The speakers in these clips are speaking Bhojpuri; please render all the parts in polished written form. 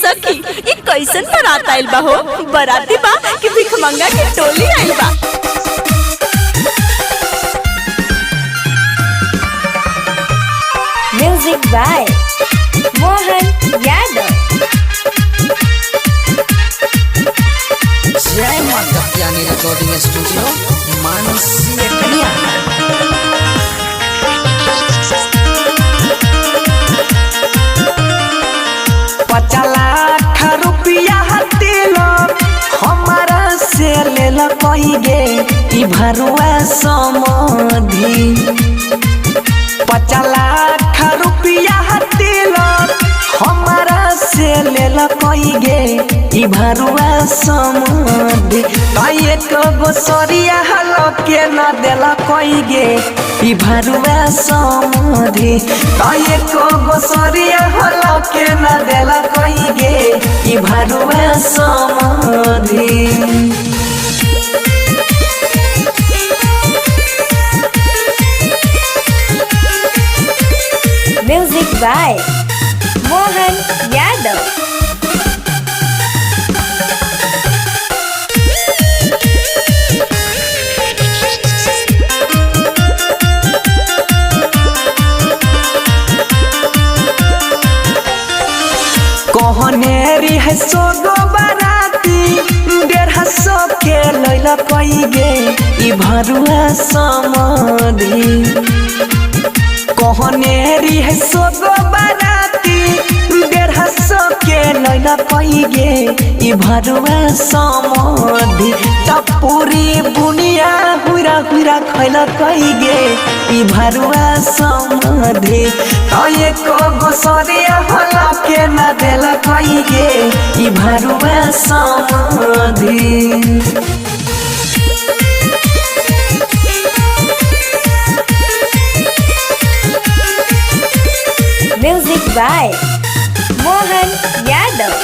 सखी ये कैसन बारात आइल बा हो। बाराती बा कि भिखमंगा के टोली आइल बा। Music by Mohan Yadav. जय माता ज्ञानी रिकॉर्डिंग स्टूडियो मानसी कन्या। ₹50 लाख तिलक हमारा से लेल कहिगे ई भरुआ समधि। ₹50 लाख तिलक हमारा से लेल कहिगे ई भरुआ समधि। एक गो सरिया के न देला कहिगे ई भरुआ समधि। एक गो सरिया के न देला कहिगे ई भरुआ समधि। Music by Mohan Yadav. कहनेरी है सोगो बाराती 150 के लैला कहिगे ई भरुआ समधि। कहनेरी है सोगो बाराती 150 के लैला कहिगे ई भरुआ समधि। तब पूरी बुनिया हुरा हुरा खैला कहिगे ई भरुआ समधि। एक गो सरिया के न देला कहिगे ई भरुआ समधि। Music by Mohan Yadav.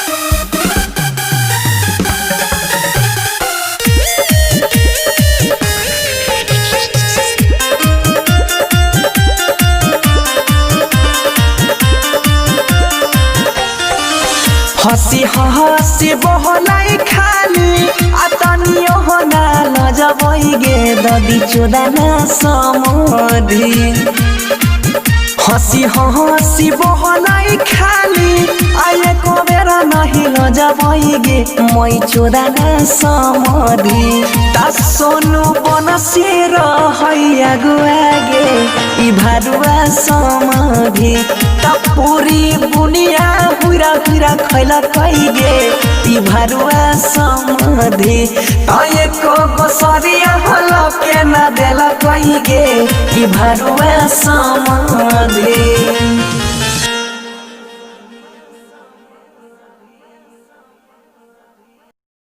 हसी हसी बहलाई खाली आतनियो होना लजबैगे ददी चोदाना समधि। हसी हसी बहलाई खाली आए को बेरा नहीं लजबैगे मै चोदाना समधि। ता सोनू बनसेर हैया गुआगे ई भरुआ समधि। ता पूरी बुनिया हुरा हुरा खैला कहिगे ई भरुआ समधि। एक गो सरिया के न देला कहिगे ई भरुआ समधि।